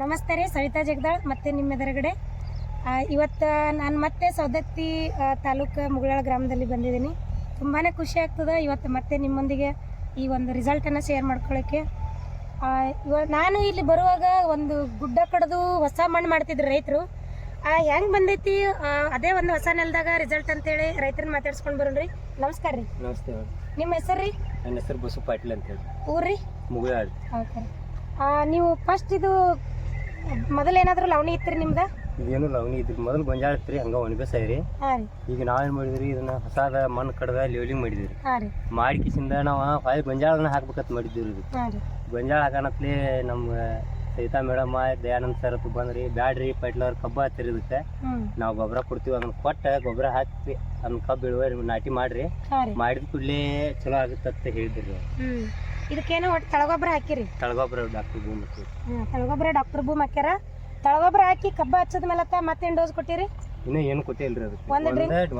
ನಮಸ್ತೆ ರೀ, ಸವಿತಾ ಜಗದಾಳ್ ಮತ್ತೆ ನಿಮ್ಮ ಎದುರುಗಡೆ. ಇವತ್ತು ನಾನು ಮತ್ತೆ ಸೌದತ್ತಿ ತಾಲೂಕು ಮುಗಳಾಳ ಗ್ರಾಮದಲ್ಲಿ ಬಂದಿದ್ದೀನಿ. ತುಂಬಾ ಖುಷಿ ಆಗ್ತದೆ ಇವತ್ತು ಮತ್ತೆ ನಿಮ್ಮೊಂದಿಗೆ ಈ ಒಂದು ರಿಸಲ್ಟನ್ನು ಶೇರ್ ಮಾಡ್ಕೊಳ್ಳೋಕ್ಕೆ. ನಾನು ಇಲ್ಲಿ ಬರುವಾಗ ಒಂದು ಗುಡ್ಡ ಕಡ್ದು ಹೊಸ ಮಣ್ಣು ಮಾಡ್ತಿದ್ರು ರೈತರು. ಹೆಂಗೆ ಬಂದೈತಿ ಅದೇ ಒಂದು ಹೊಸ ನೆಲದಾಗ ರಿಸಲ್ಟ್ ಅಂತೇಳಿ ರೈತರನ್ನ ಮಾತಾಡ್ಸ್ಕೊಂಡು ಬರೋಣ್ರಿ. ನಮಸ್ಕಾರ ರೀ. ನಮಸ್ತೆ. ನಿಮ್ಮ ಹೆಸರು ರೀ? ನನ್ನ ಹೆಸರು ಬಸು ಪಾಟೀಲ್ ಅಂತ ಹೇಳಿ. ಊರ್ರಿ? ಮುಗಳಾಳ. ಓಕೆ. ನೀವು ಫಸ್ಟ್ ಇದು ಮೊದಲು ಏನಾದರೂ ಲವಣಿ ಇತ್ತು ನಿಮ್ದು? ಇದೇನು ಲವಣಿ ಇದ್ರಿ, ಮೊದಲು ಗೊಂಜಾಳ ಇತ್ತು ಹಂಗ ಒಣಬೇಸ ರೀ. ಈಗ ನಾವೇನು ಮಾಡಿದ್ರಿ, ಇದನ್ನ ಹೊಸಾದ ಮಣ್ಣು ಕಡ್ದ ಲೆವೆಲಿಂಗ್ ಮಾಡಿದ್ವಿ. ಮಾಡಿ ಕಿಸಿಂದ ನಾವು ಹೊಳೆ ಗೊಂಜಾಳನ್ನ ಹಾಕ್ಬೇಕಂತ ಮಾಡಿದ್ದೀವಿ. ಗೊಂಜಾಳ ಹಾಕೋಣತ್ಲಿ ನಮ್ಮ ಸವಿತಾ ಮೇಡಮ್ ದಯಾನಂದ್ ಸರ್ ಬಂದ್ರಿ, ಬ್ಯಾಡ್ರಿ ಪೈಟ್ಲವ್ರ ಕಬ್ಬ ಹತ್ತಿರ ಇದಕ್ಕೆ ನಾವು ಗೊಬ್ಬರ ಕೊಡ್ತೀವಿ, ಅದನ್ನ ಕೊಟ್ಟ ಗೊಬ್ಬರ ಹಾಕಿ ಅದನ್ನ ಕಬ್ಬು ಇಳುವರಿ ನಾಟಿ ಮಾಡ್ರಿ, ಮಾಡಿದ ಕೂಡಲೇ ಚಲೋ ಆಗುತ್ತಂತ ಹೇಳಿದ್ರಿ. ಇದಕ್ಕೇನೋ ಒಟ್ಟು ತಳಗೊಬ್ಬರ ಹಾಕಿರಿ? ತಳಗೊಬ್ಬರ ಡಾಕ್ಟರ್ ಭೂಮ್ ಹಾಕಿರಿ. ತಳಗೊಬ್ಬರ ಡಾಕ್ಟರ್ ಭೂಮ್ ಹಾಕ್ಯಾರ. ತಳಗೊಬ್ಬರ ಹಾಕಿ ಕಬ್ಬ ಹಚ್ಚದ ಮೇಲೆ ಮತ್ತೇನು ಡೋಸ್ ಕೊಟ್ಟಿರಿ? ಇನ್ನೂ ಏನು ಕೊಟ್ಟಿಲ್ರಿ. ಅದಕ್ಕೆ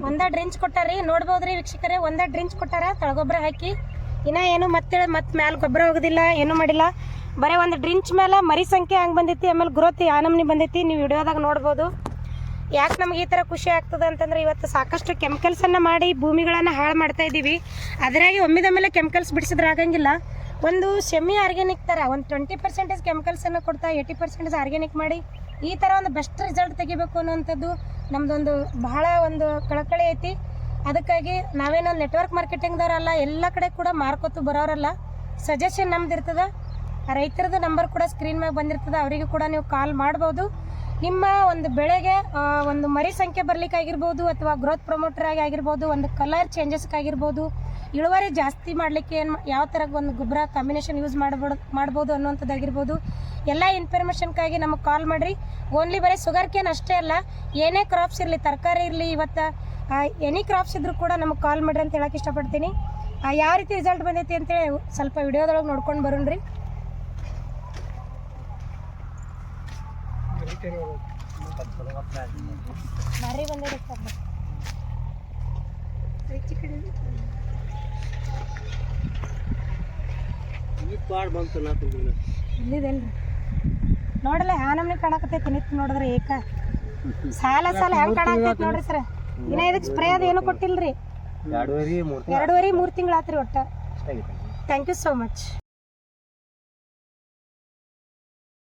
ಒಂದ ಡ್ರಿಂಚ್ ಕೊಟ್ಟಾರಿ. ನೋಡ್ಬೋದ್ರಿ ವೀಕ್ಷಕರೇ, ಒಂದ ಡ್ರಿಂಚ್ ಕೊಟ್ಟಾರ ತಳಗೊಬ್ಬರ ಹಾಕಿ. ಇನ್ನ ಏನು ಮತ್ತೆ ಮ್ಯಾಲ ಗೊಬ್ಬರ ಹೋಗೋದಿಲ್ಲ, ಏನು ಮಾಡಿಲ್ಲ, ಬರೀ ಒಂದು ಡ್ರಿಂಚ್ ಮೇಲೆ ಮರಿ ಸಂಖ್ಯೆ ಹಂಗೆ ಬಂದೈತಿ. ಆಮೇಲೆ ಗ್ರೋತ್ ಆ ನಮ್ನಿ ಬಂದೈತಿ, ನೀವು ವಿಡಿಯೋದಾಗ ನೋಡ್ಬೋದು. ಯಾಕೆ ನಮ್ಗೆ ಈ ಥರ ಖುಷಿ ಆಗ್ತದೆ ಅಂತಂದ್ರೆ, ಇವತ್ತು ಸಾಕಷ್ಟು ಕೆಮಿಕಲ್ಸನ್ನು ಮಾಡಿ ಭೂಮಿಗಳನ್ನು ಹಾಳು ಮಾಡ್ತಾ ಇದ್ದೀವಿ. ಅದರಾಗಿ ಒಮ್ಮಿದ ಮೇಲೆ ಕೆಮಿಕಲ್ಸ್ ಬಿಡಿಸಿದ್ರೆ ಆಗಂಗಿಲ್ಲ. ಒಂದು ಸೆಮಿ ಆರ್ಗ್ಯಾನಿಕ್ ಥರ ಒಂದು 20% ಕೆಮಿಕಲ್ಸನ್ನು ಕೊಡ್ತಾ 80% ಆರ್ಗ್ಯಾನಿಕ್ ಮಾಡಿ ಈ ಥರ ಒಂದು ಬೆಸ್ಟ್ ರಿಸಲ್ಟ್ ತೆಗಿಬೇಕು ಅನ್ನೋವಂಥದ್ದು ನಮ್ಮದೊಂದು ಬಹಳ ಒಂದು ಕಳಕಳಿ ಐತಿ. ಅದಕ್ಕಾಗಿ ನಾವೇನೊಂದು ನೆಟ್ವರ್ಕ್ ಮಾರ್ಕೆಟಿಂಗ್ದವರಲ್ಲ, ಎಲ್ಲ ಕಡೆ ಕೂಡ ಮಾರ್ಕೊತು ಬರೋರಲ್ಲ. ಸಜೆಷನ್ ನಮ್ದು ಇರ್ತದೆ. ರೈತರದ್ದು ನಂಬರ್ ಕೂಡ ಸ್ಕ್ರೀನ್ ಮ್ಯಾಗ ಬಂದಿರ್ತದೆ, ಅವರಿಗೂ ಕೂಡ ನೀವು ಕಾಲ್ ಮಾಡ್ಬೋದು. ನಿಮ್ಮ ಒಂದು ಬೆಳೆಗೆ ಒಂದು ಮರಿ ಸಂಖ್ಯೆ ಬರಲಿಕ್ಕಾಗಿರ್ಬೋದು, ಅಥವಾ ಗ್ರೋತ್ ಪ್ರಮೋಟರ್ ಆಗಿ ಆಗಿರ್ಬೋದು, ಒಂದು ಕಲರ್ ಚೇಂಜಸ್ಗಾಗಿರ್ಬೋದು, ಇಳುವರಿ ಜಾಸ್ತಿ ಮಾಡಲಿಕ್ಕೆ ಯಾವ ಥರ ಒಂದು ಗೊಬ್ಬರ ಕಾಂಬಿನೇಷನ್ ಯೂಸ್ ಮಾಡ್ಬೋದು ಅನ್ನೋಂಥದ್ದಾಗಿರ್ಬೋದು, ಎಲ್ಲ ಇನ್ಫಾರ್ಮೇಷನ್ಗಾಗಿ ನಮಗೆ ಕಾಲ್ ಮಾಡಿರಿ. ಓನ್ಲಿ ಬರೀ ಶುಗರ್ ಕೇನ್ ಅಷ್ಟೇ ಅಲ್ಲ, ಏನೇ ಕ್ರಾಪ್ಸ್ ಇರಲಿ, ತರಕಾರಿ ಇರಲಿ, ಇವತ್ತು ಎನಿ ಕ್ರಾಪ್ಸ್ ಇದ್ರೂ ಕೂಡ ನಮಗೆ ಕಾಲ್ ಮಾಡಿರಿ ಅಂತ ಹೇಳಕ್ಕೆ ಇಷ್ಟಪಡ್ತೀನಿ. ಯಾವ ರೀತಿ ರಿಸಲ್ಟ್ ಬಂದೈತಿ ಅಂತೇಳಿ ಸ್ವಲ್ಪ ವಿಡಿಯೋದೊಳಗೆ ನೋಡ್ಕೊಂಡು ಬರೋಣ್ರಿ. ಭಾರಿ ಬಂದಿದೆ ಇಲ್ಲಿದೆಲ್ರಿ ನೋಡಲ್ಲ, ಆ ನಮ್ನಿ ಕಾಣಕತ್ತೈತಿ. ನಿಂತು ನೋಡಿದ್ರೆ ಏಕ ಸಾಲ ಹೆಂಗೆ ಕಾಣಕತ್ತೈತಿ ನೋಡ್ರಿ ಸರ್. ಇನ್ನ ಇದಕ್ಕೆ ಸ್ಪ್ರೇ ಅದು ಏನು ಕೊಟ್ಟಿಲ್ರಿ. 2.5-3 ತಿಂಗಳು ಆತ್ರಿ ಒಟ್ಟ. Thank you so much.